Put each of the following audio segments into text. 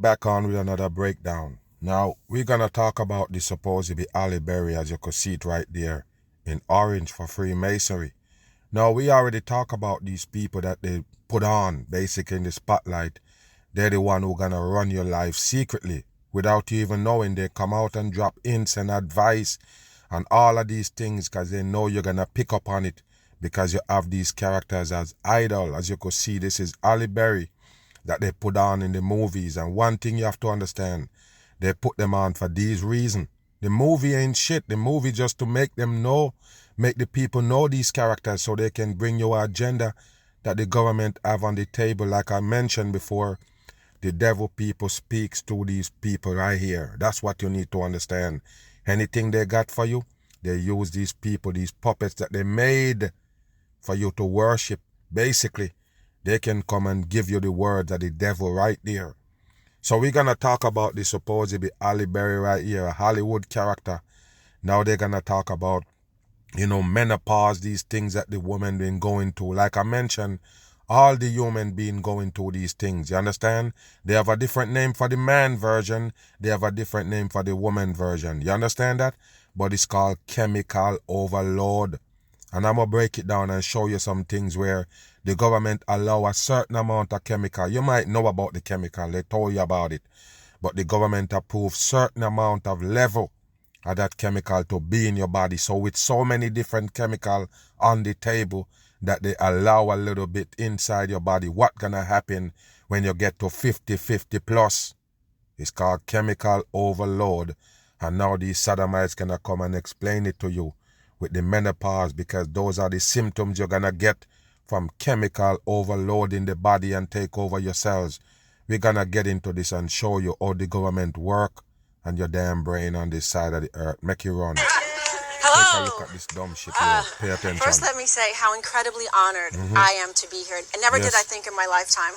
back on with another breakdown. Now, we're going to talk about the supposedly Halle Berry, as you could see it right there in orange for Freemasonry. Now, we already talked about these people that they put on, basically in the spotlight. They're the one who going to run your life secretly without you even knowing. They come out and drop hints and advice and all of these things because they know you're going to pick up on it because you have these characters as idol. As you could see, this is Halle Berry that they put on in the movies. And one thing you have to understand, they put them on for these reasons. The movie ain't shit. The movie just to make them know, make the people know these characters so they can bring your agenda that the government have on the table. Like I mentioned before, the devil people speaks to these people right here. That's what you need to understand. Anything they got for you, they use these people, these puppets that they made for you to worship. Basically, they can come and give you the words of the devil right there. So we're going to talk about the supposedly Halle Berry right here, a Hollywood character. Now they're going to talk about, menopause, these things that the woman been going through. Like I mentioned, all the human being going through these things. You understand? They have a different name for the man version. They have a different name for the woman version. You understand that? But it's called chemical overload. And I'm going to break it down and show you some things where the government allow a certain amount of chemical. You might know about the chemical. They told you about it. But the government approves certain amount of level of that chemical to be in your body. So with so many different chemical on the table that they allow a little bit inside your body, what gonna happen when you get to 50 plus? It's called chemical overload. And now these sodomites gonna come and explain it to you with the menopause, because those are the symptoms you're gonna get from chemical overload in the body and take over your cells. We're gonna get into this and show you how the government work and your damn brain on this side of the earth. Make you run. Hello. Take a look at this dumb shit here. Pay attention. First, let me say how incredibly honored I am to be here. And never did I think in my lifetime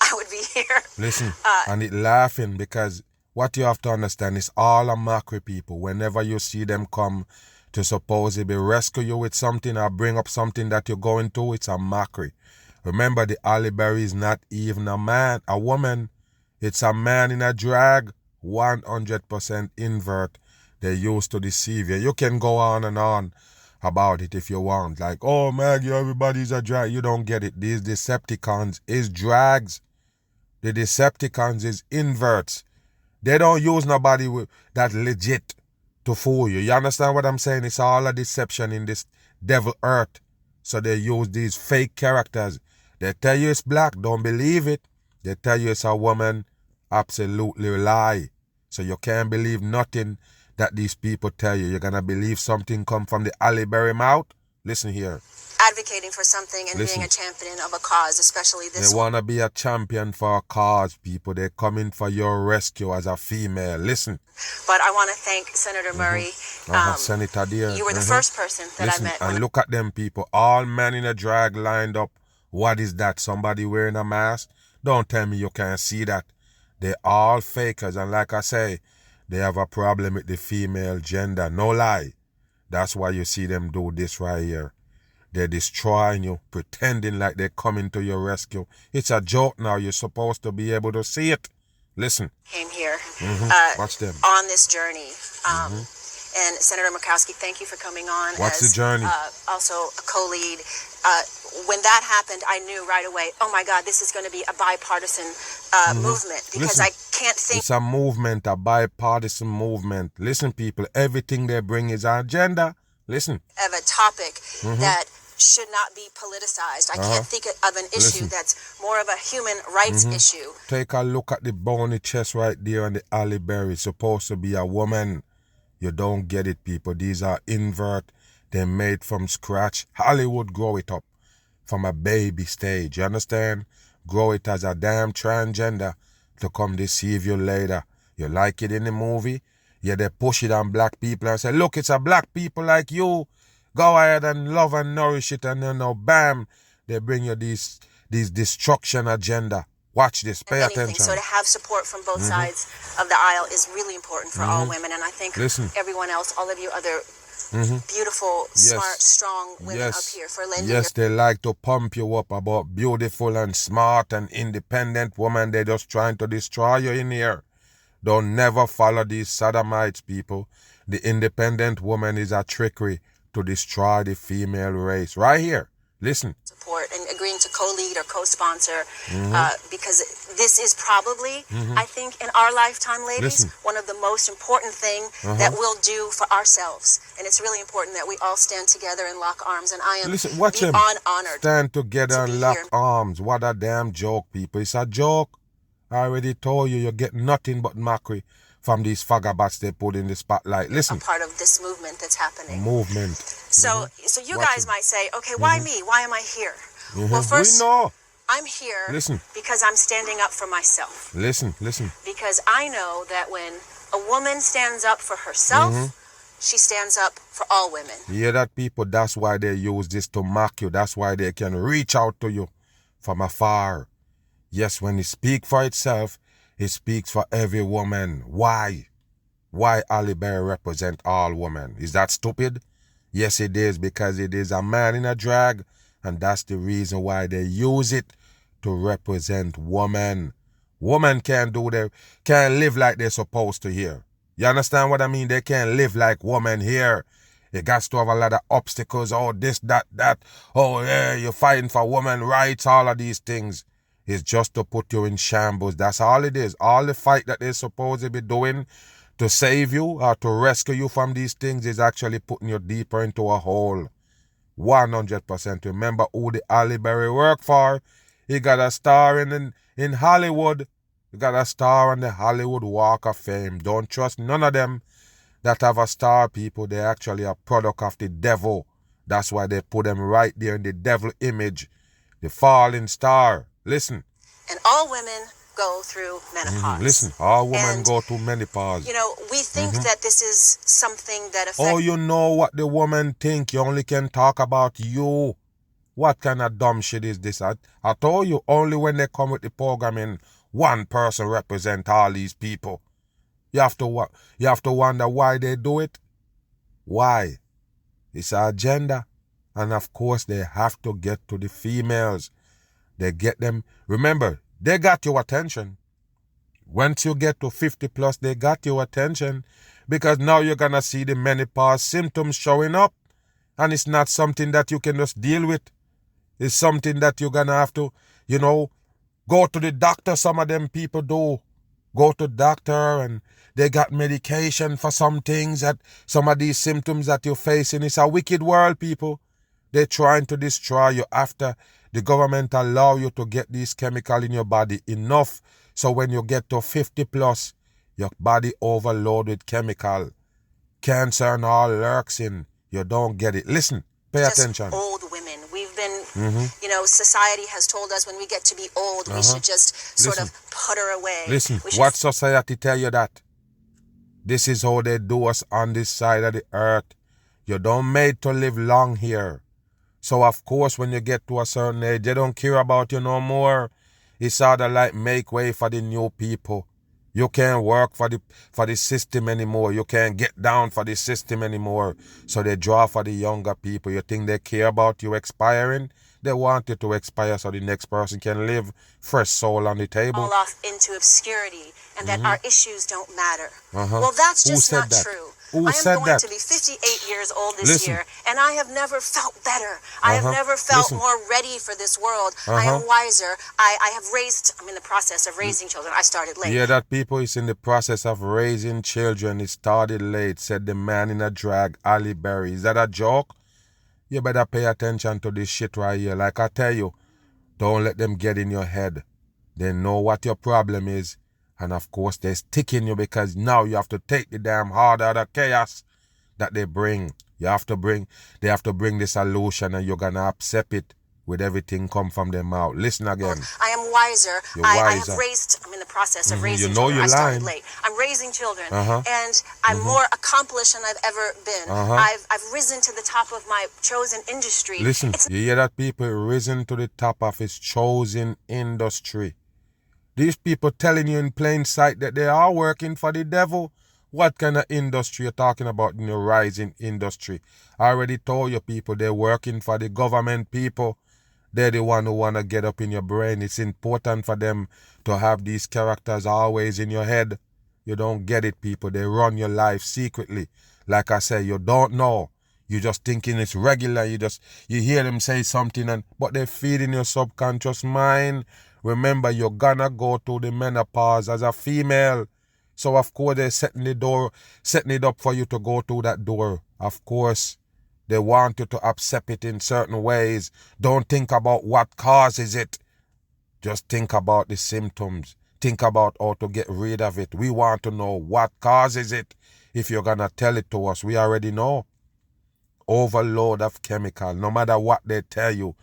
I would be here. Listen, and it laughing because what you have to understand is all a mockery people. Whenever you see them come to supposedly rescue you with something or bring up something that you're going through, it's a mockery. Remember, the Halle Berry is not even a woman. It's a man in a drag, 100% invert. They used to deceive you. You can go on and on about it if you want. Like, oh, Maggie, everybody's a drag. You don't get it. These Decepticons is drags. The Decepticons is inverts. They don't use nobody with that legit to fool you. You understand what I'm saying? It's all a deception in this devil earth. So they use these fake characters. They tell you it's black, don't believe it. They tell you it's a woman, absolutely lie. So you can't believe nothing that these people tell you. You're going to believe something come from the Halle Berry mouth? Listen here. Advocating for something and being a champion of a cause, especially this They want to be a champion for a cause, people. They're coming for your rescue as a female. Listen. But I want to thank Senator Murray. Senator dear. You were the first person that I met. And look at them people. All men in a drag lined up. What is that? Somebody wearing a mask? Don't tell me you can't see that. They're all fakers. And like I say, they have a problem with the female gender. No lie. That's why you see them do this right here. They're destroying you, pretending like they're coming to your rescue. It's a joke now. You're supposed to be able to see it. Listen. Came here. Watch them. On this journey. And Senator Murkowski, thank you for coming on. What's the journey? Also a co-lead. When that happened, I knew right away, oh my God, this is going to be a bipartisan movement. Because I can't think. It's a movement, a bipartisan movement. Listen, people, everything they bring is an agenda. Listen. Of a topic that should not be politicized. I can't think of an issue that's more of a human rights issue. Take a look at the bony chest right there on the Halle Berry. It's supposed to be a woman. You don't get it, people. These are invert. They're made from scratch. Hollywood grow it up from a baby stage. You understand? Grow it as a damn transgender to come deceive you later. You like it in the movie? Yeah, they push it on black people and say, look, it's a black people like you. Go ahead and love and nourish it, and bam, they bring you these destruction agenda. Watch this. Pay attention. So to have support from both sides of the aisle is really important for all women, and I think everyone else, all of you other beautiful, smart, Yes. strong women up here for lending Yes, they like to pump you up about beautiful and smart and independent woman. They're just trying to destroy you in here. Don't never follow these sodomites, people. The independent woman is a trickery to destroy the female race. Right here. Listen. Support and agreeing to co-lead or co-sponsor because this is probably, I think, in our lifetime, ladies, one of the most important thing that we'll do for ourselves. And it's really important that we all stand together and lock arms. And I am Watch him. beyond honored. Stand together and lock here. arms. What a damn joke, people. It's a joke. I already told you get nothing but mockery from these vagabonds they put in the spotlight. Listen. A part of this movement that's happening. Movement. So you guys might say, okay, why me? Why am I here? Well, first, we know. I'm here because I'm standing up for myself. Listen. Because I know that when a woman stands up for herself, she stands up for all women. You hear that, people? That's why they use this to mock you. That's why they can reach out to you from afar. Yes, when it speaks for itself, it speaks for every woman. Why? Why Ali Berry represent all women? Is that stupid? Yes, it is, because it is a man in a drag, and that's the reason why they use it to represent women. Women can't live like they're supposed to here. You understand what I mean? They can't live like women here. You got to have a lot of obstacles. Oh, this, that. Oh, yeah, you're fighting for women rights, all of these things. It's just to put you in shambles. That's all it is. All the fight that they're supposed to be doing to save you or to rescue you from these things is actually putting you deeper into a hole. 100%. Remember who the Ali Berry work for? He got a star in Hollywood. He got a star on the Hollywood Walk of Fame. Don't trust none of them that have a star, people. They're actually a product of the devil. That's why they put them right there in the devil image. The falling star. Listen. And all women go through menopause. Listen, all women go through menopause. You know, we think that this is something that affects... Oh, you know what the woman think. You only can talk about you. What kind of dumb shit is this? I told you, only when they come with the programming, one person represent all these people. You have to wonder why they do it. Why? It's an agenda. And of course, they have to get to the females. They get them. Remember, they got your attention. Once you get to 50 plus, they got your attention. Because now you're going to see the menopause symptoms showing up. And it's not something that you can just deal with. It's something that you're going to have to, go to the doctor. Some of them people do. Go to doctor and they got medication for some things, that some of these symptoms that you're facing. It's a wicked world, people. They're trying to destroy you after the government allow you to get these chemicals in your body enough. So when you get to 50 plus, your body overloaded with chemical. Cancer and all lurks in. You don't get it. Listen, pay attention. Old women. We've been, society has told us when we get to be old, we should just sort of put her away. Listen, what society tell you that? This is how they do us on this side of the earth. You don't made to live long here. So of course when you get to a certain age, they don't care about you no more. It's sort of like make way for the new people. You can't work for the system anymore. You can't get down for the system anymore. So they draw for the younger people. You think they care about you expiring? They want you to expire so the next person can live fresh soul on the table. All off into obscurity and that our issues don't matter. Well, that's just not true. Who I said am going that? to be 58 years old this year, and I have never felt better. I have never felt more ready for this world. I am wiser. I'm in the process of raising children. I started late. Yeah, that people is in the process of raising children. It started late, said the man in a drag, Ali Berry. Is that a joke? You better pay attention to this shit right here. Like I tell you, don't let them get in your head. They know what your problem is. And of course, they're sticking you because now you have to take the damn hard out of chaos that they bring. They have to bring the solution and you're going to accept it with everything come from their mouth. Listen again. I am wiser. I'm in the process of raising children. I started late. I'm raising children. And I'm more accomplished than I've ever been. I've risen to the top of my chosen industry. Listen, you hear that, people? Risen to the top of his chosen industry. These people telling you in plain sight that they are working for the devil. What kind of industry you're talking about in your rising industry? I already told you people, they're working for the government people. They're the one who want to get up in your brain. It's important for them to have these characters always in your head. You don't get it, people. They run your life secretly. Like I said, you don't know. You just thinking it's regular. You hear them say something, but they're feeding your subconscious mind. Remember, you're gonna go through the menopause as a female. So of course they're setting it up for you to go through that door. Of course. They want you to accept it in certain ways. Don't think about what causes it. Just think about the symptoms. Think about how to get rid of it. We want to know what causes it. If you're going to tell it to us, we already know. Overload of chemical. No matter what they tell you,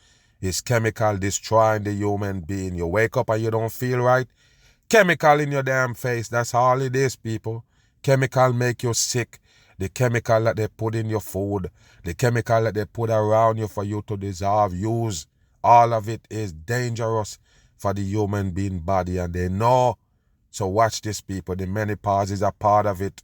is chemical destroying the human being. You wake up and you don't feel right. Chemical in your damn face. That's all it is, people. Chemical make you sick. The chemical that they put in your food, the chemical that they put around you for you to dissolve, use, all of it is dangerous for the human being body, and they know. So watch this, people. The menopause is a part of it.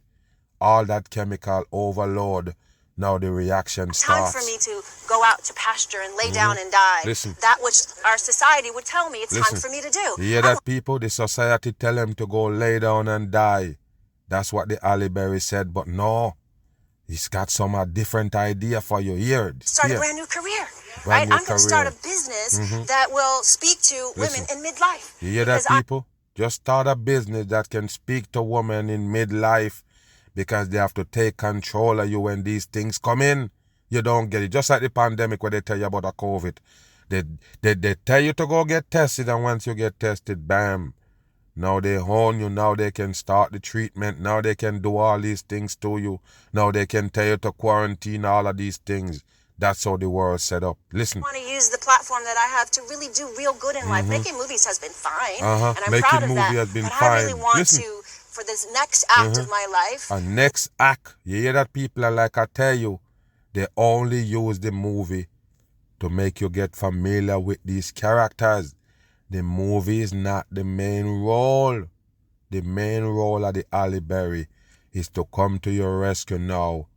All that chemical overload. Now the reaction starts. Time for me to go out to pasture and lay down and die. Listen. That which our society would tell me it's Listen. time for me to do. You hear that, people? The society tell them to go lay down and die. That's what the Ali Berry said, but no. He's got some different idea for you here. Start a brand new career, right? I'm going to start a business that will speak to women in midlife. You hear that, people? Just start a business that can speak to women in midlife, because they have to take control of you when these things come in. You don't get it. Just like the pandemic where they tell you about the COVID. They tell you to go get tested, and once you get tested, bam. Now they own you. Now they can start the treatment. Now they can do all these things to you. Now they can tell you to quarantine, all of these things. That's how the world's set up. Listen. I want to use the platform that I have to really do real good in life. Making movies has been fine, and I'm proud of that. Has been but fine. I really want Listen. to, for this next act of my life. A next act. You hear that, people? And like I tell you, they only use the movie to make you get familiar with these characters. The movie is not the main role. The main role of the Ali Berry is to come to your rescue now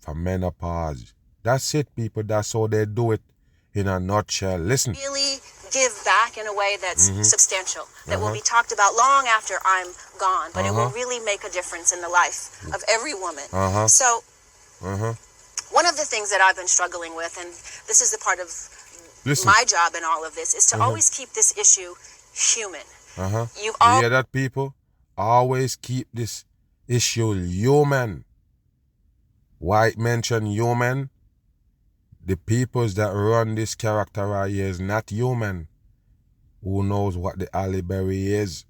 for menopause. That's it, people. That's how they do it in a nutshell. Listen. Really give back in a way that's substantial, that will be talked about long after I'm gone, but it will really make a difference in the life of every woman. So, one of the things that I've been struggling with, and this is the part of my job in all of this, is to always keep this issue human. You hear that, people? Always keep this issue human. Why mention human? The peoples that run this character right here is not human. Who knows what the Ali Berry is?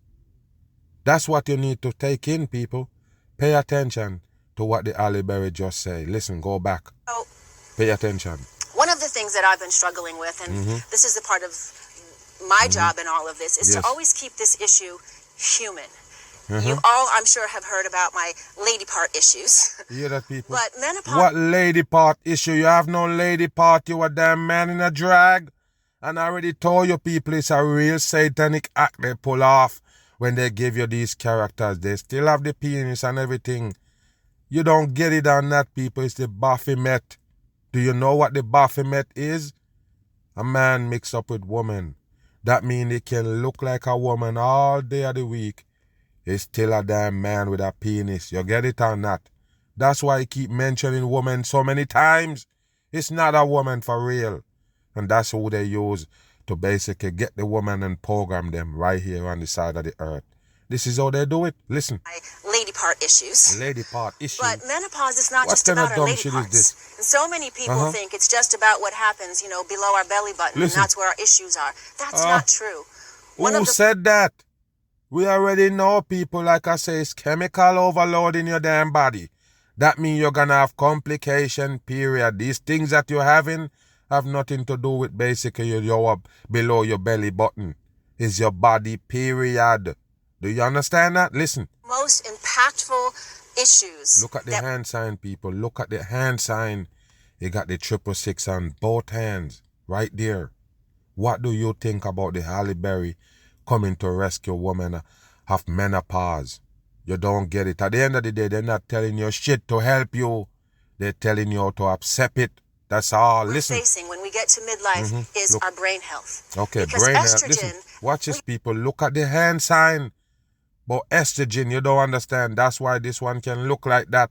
That's what you need to take in, people. Pay attention to what the Ali Berry just said. Listen, go back. Pay attention. One of the things that I've been struggling with, and this is the part of my job in all of this, is to always keep this issue human. You all, I'm sure, have heard about my lady part issues. You hear that, people? But menopause... What lady part issue? You have no lady part. You a damn man in a drag. And I already told you, people, it's a real satanic act they pull off when they give you these characters. They still have the penis and everything. You don't get it on that, people. It's the Baphomet. Do you know what the Baphomet is? A man mixed up with woman. That means he can look like a woman all day of the week. He's still a damn man with a penis. You get it or not? That's why he keep mentioning woman so many times. It's not a woman for real. And that's who they use to basically get the woman and program them right here on the side of the earth. This is how they do it. Listen. Lady part issues. Lady part issues. But menopause is not just about our lady parts. And so many people think it's just about what happens, you know, below our belly button. Listen. And that's where our issues are. That's not true. Who said that? We already know, people, like I say, it's chemical overload in your damn body. That means you're going to have complication, period. These things that you're having have nothing to do with basically your below your belly button. It's your body, period. Do you understand that? Listen. Most impactful issues. Look at the hand sign, people. Look at the hand sign. You got the 666 on both hands. Right there. What do you think about the Halle Berry coming to rescue women of menopause? You don't get it. At the end of the day, they're not telling you shit to help you. They're telling you to accept it. That's all. Listen. Facing when we get to midlife is Look. our brain health. Okay, because brain estrogen, health. Listen, watch this, people. Look at the hand sign. But estrogen, you don't understand. That's why this one can look like that.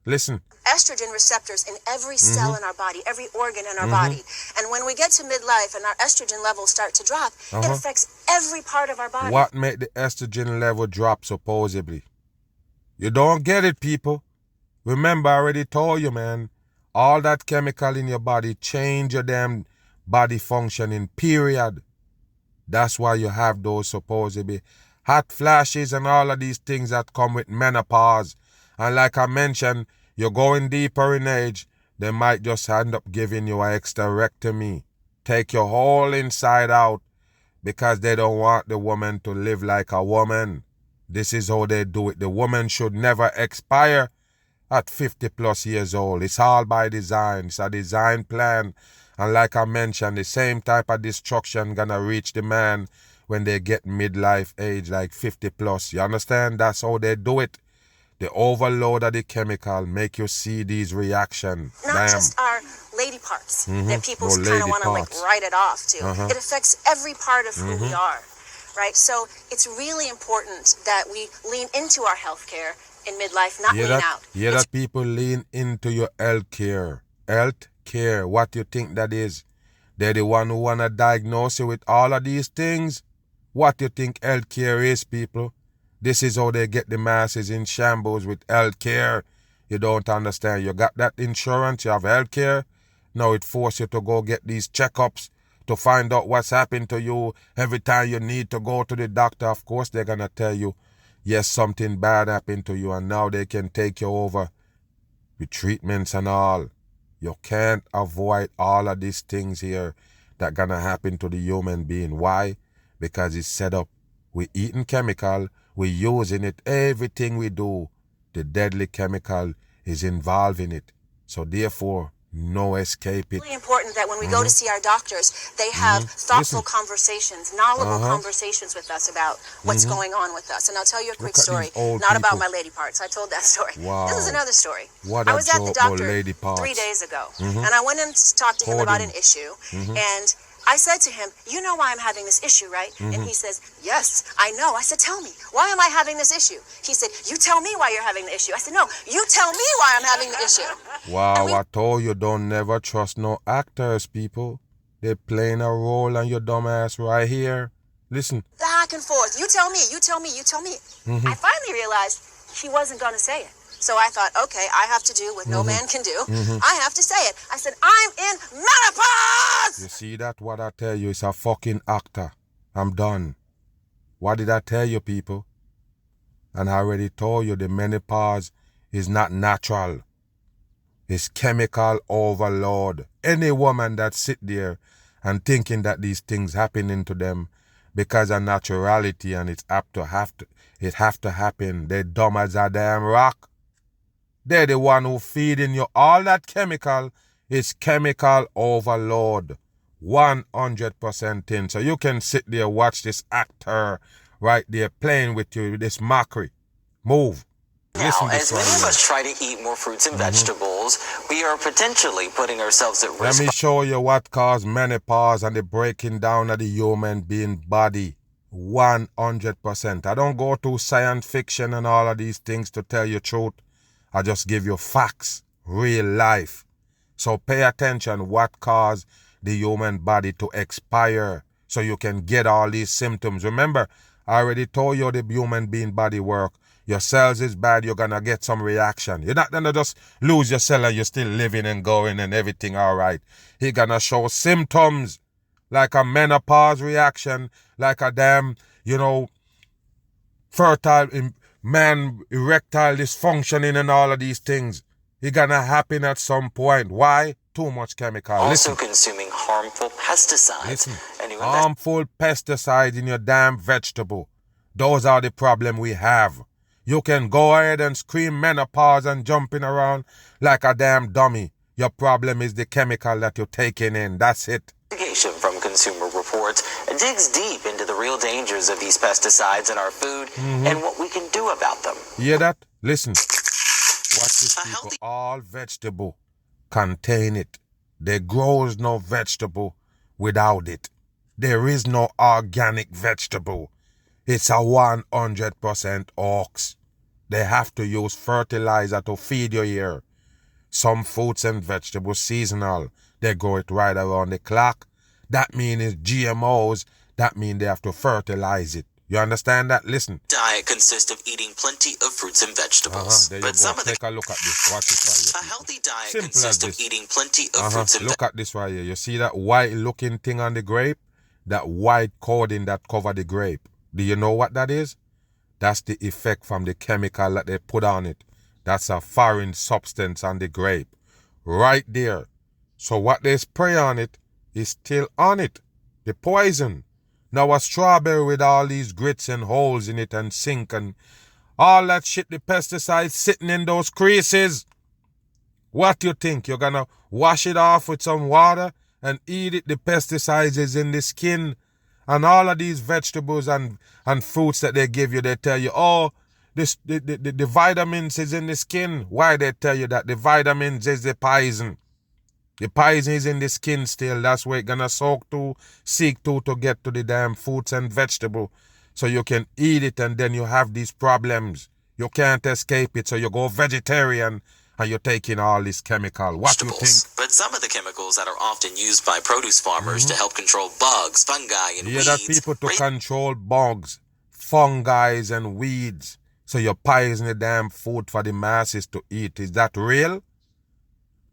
Listen. Estrogen receptors in every cell in our body, every organ in our body. And when we get to midlife and our estrogen levels start to drop, it affects every part of our body. What made the estrogen level drop supposedly? You don't get it, people. Remember, I already told you, man. All that chemical in your body change your damn body functioning, period. That's why you have those supposedly hot flashes and all of these things that come with menopause. And like I mentioned, you're going deeper in age, they might just end up giving you an hysterectomy. Take your whole inside out because they don't want the woman to live like a woman. This is how they do it. The woman should never expire at 50 plus years old. It's all by design. It's a design plan. And like I mentioned, the same type of destruction gonna reach the man when they get midlife age, like 50 plus. You understand? That's how they do it. The overload of the chemical make you see these reactions. Not just our lady parts that people kind of want to like write it off to. It affects every part of who we are, right? So it's really important that we lean into our health care in midlife, not lean out. Yeah, that people lean into your health care. Health care, what you think that is? They're the one who want to diagnose you with all of these things. What you think health care is, people? This is how they get the masses in shambles with health care. You don't understand. You got that insurance, you have health care. Now it forces you to go get these checkups to find out what's happened to you. Every time you need to go to the doctor, of course they're going to tell you, yes, something bad happened to you, and now they can take you over with treatments and all. You can't avoid all of these things here that going to happen to the human being. Why? Because it's set up. We eating chemical, we using it, everything we do, the deadly chemical is involved in it. So therefore, no escape it. It's really important that when we go to see our doctors, they have thoughtful conversations, knowledgeable conversations with us about what's going on with us. And I'll tell you a quick story, not about my lady parts. I told that story. Wow. This is another story. What I was at the doctor lady parts. 3 days ago, and I went in to talk to him about an issue, and I said to him, you know why I'm having this issue, right? And he says, yes, I know. I said, tell me, why am I having this issue? He said, you tell me why you're having the issue. I said, no, you tell me why I'm having the issue. Wow, I told you, don't never trust no actors, people. They're playing a role on your dumbass right here. Listen. Back and forth. You tell me, you tell me, you tell me. I finally realized he wasn't going to say it. So I thought, okay, I have to do what no man can do. I have to say it. I said, I'm in menopause! You see that? What I tell you is a fucking actor. I'm done. What did I tell you, people? And I already told you the menopause is not natural. It's chemical overload. Any woman that sit there and thinking that these things happening to them because of naturality and it have to happen, they're dumb as a damn rock. They're the one who feeding you all that chemical. Is chemical overload. 100% in. So you can sit there, watch this actor right there playing with you with this mockery. Move. Now, as many of us try to eat more fruits and vegetables, we are potentially putting ourselves at risk. Let me show you what caused menopause and the breaking down of the human being body. 100%. I don't go to science fiction and all of these things to tell you truth. I just give you facts, real life. So pay attention what caused the human body to expire so you can get all these symptoms. Remember, I already told you the human being body work. Your cells is bad, you're going to get some reaction. You're not going to just lose your cell and you're still living and going and everything all right. You're going to show symptoms like a menopause reaction, like a damn, fertile man, erectile dysfunctioning and all of these things. It's gonna happen at some point. Why? Too much chemical. Also consuming harmful pesticides. Listen. Harmful pesticides in your damn vegetable. Those are the problem we have. You can go ahead and scream menopause and jumping around like a damn dummy. Your problem is the chemical that you're taking in. That's it. From Consumer Reports. reports digs deep into the real dangers of these pesticides in our food and what we can do about them. You hear that? Listen. Watch this, people. All vegetable contain it. There grows no vegetable without it. There is no organic vegetable. It's a 100% hoax. They have to use fertilizer to feed you here. Some fruits and vegetables seasonal. They grow it right around the clock. That means it's GMOs. That means they have to fertilize it. You understand that? Listen. Diet consists of eating plenty of fruits and vegetables. There you go. Take a look at this. Watch this right here. A healthy diet Simple consists as of this. eating plenty of fruits and Look at this right here. You see that white looking thing on the grape? That white coating that cover the grape. Do you know what that is? That's the effect from the chemical that they put on it. That's a foreign substance on the grape. Right there. So what they spray on it is still on it. The poison. Now a strawberry with all these grits and holes in it and sink and all that shit, the pesticides sitting in those creases. What you think? You're gonna wash it off with some water and eat it? The pesticides is in the skin. And all of these vegetables and fruits that they give you, they tell you, oh, the vitamins is in the skin. Why they tell you that? The vitamins is the poison. The poison is in the skin still. That's where it's gonna seek to get to the damn fruits and vegetable. So you can eat it and then you have these problems. You can't escape it. So you go vegetarian and you're taking all this chemical. What do you think? But some of the chemicals that are often used by produce farmers to help control bugs, fungi, and weeds. Yeah, that people to control bugs, fungi, and weeds. So you're poisoning the damn food for the masses to eat. Is that real?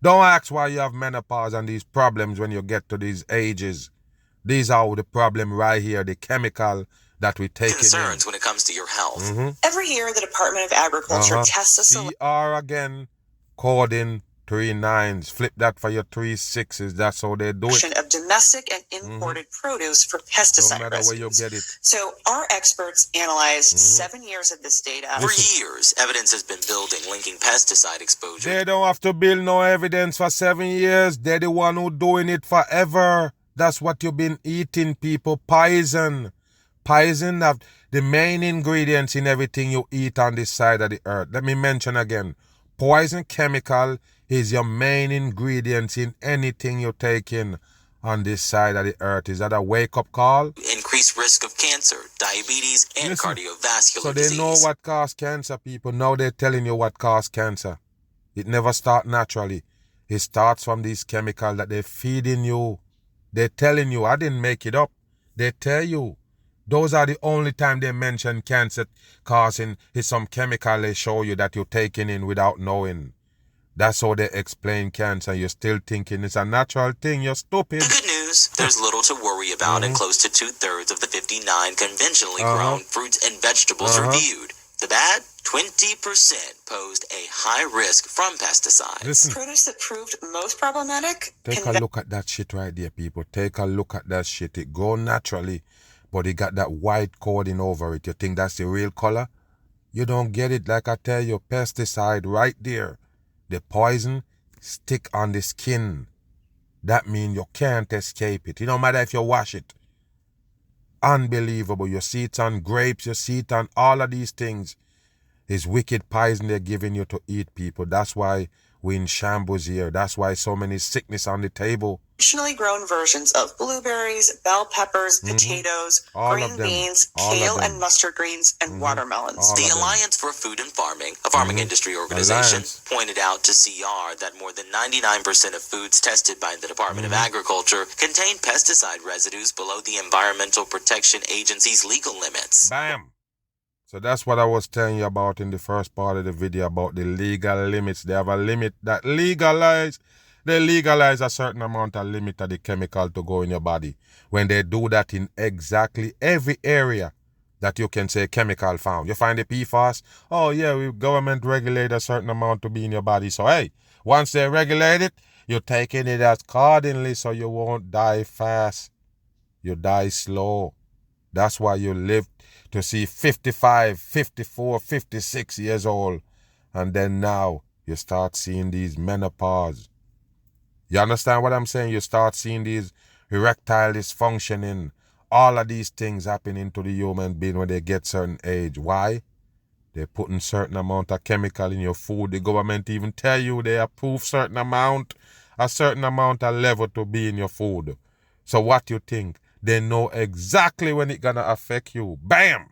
Don't ask why you have menopause and these problems when you get to these ages. These are the problem right here, the chemical that we take concerns when it comes to your health. Every year, the Department of Agriculture tests a CR again, coding 3 9s. Flip that for your 3 6s. That's how they do it. Of domestic and imported produce for pesticide No matter where you residues. get it. So our experts analyzed 7 years of this data. For years, evidence has been building linking pesticide exposure. They don't have to build no evidence for 7 years. They're the one who doing it forever. That's what you've been eating, people. Poison. Poison have the main ingredients in everything you eat on this side of the earth. Let me mention again. Poison chemical is your main ingredient in anything you take in on this side of the earth. Is that a wake-up call? Increased risk of cancer, diabetes, and cardiovascular So they disease. know what causes cancer, people. Now they're telling you what causes cancer. It never starts naturally. It starts from these chemicals that they're feeding you. They're telling you. I didn't make it up. They tell you. Those are the only time they mention cancer causing is some chemical they show you that you're taking in without knowing. That's how they explain cancer. You're still thinking it's a natural thing. You're stupid. The good news, there's little to worry about in close to 2/3 of the 59 conventionally grown fruits and vegetables reviewed. The bad, 20% posed a high risk from pesticides. Listen. Produce that proved most problematic. Take a look at that shit right there, people. Take a look at that shit. It grows naturally, but it got that white coating over it. You think that's the real color? You don't get it. Like I tell you, pesticide right there. The poison stick on the skin. That means you can't escape it. It don't matter if you wash it. Unbelievable. You see it on grapes. You see it on all of these things. It's wicked poison they're giving you to eat, people. That's why we're in shambles here. That's why so many sickness on the table. Conventionally grown versions of blueberries, bell peppers, potatoes, green beans, kale and mustard greens, and watermelons. The Alliance for Food and Farming, a farming industry organization, pointed out to CR that more than 99% of foods tested by the Department of Agriculture contain pesticide residues below the Environmental Protection Agency's legal limits. Bam! So that's what I was telling you about in the first part of the video about the legal limits. They have a limit that they legalize a certain amount of limit of the chemical to go in your body. When they do that in exactly every area that you can say chemical found. You find the PFAS, oh yeah, we government regulate a certain amount to be in your body. So hey, once they regulate it, you're taking it accordingly so you won't die fast. You die slow. That's why you live to see 55, 54, 56 years old. And then now you start seeing these menopause. You understand what I'm saying? You start seeing these erectile dysfunctioning, all of these things happening to the human being when they get certain age. Why? They're putting certain amount of chemical in your food. The government even tell you they approve certain amount, a certain amount of level to be in your food. So what you think? They know exactly when it's gonna affect you. Bam!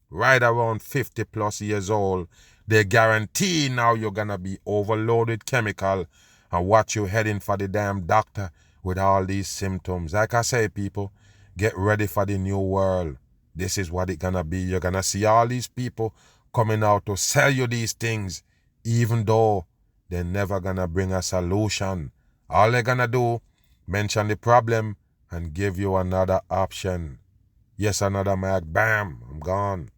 Right around 50 plus years old, they guarantee now you're gonna be overloaded chemical and watch you heading for the damn doctor with all these symptoms. Like I say, people, get ready for the new world. This is what it's gonna be. You're gonna see all these people coming out to sell you these things, even though they're never gonna bring a solution. All they're gonna do, mention the problem and give you another option. Yes, another mag, bam, I'm gone.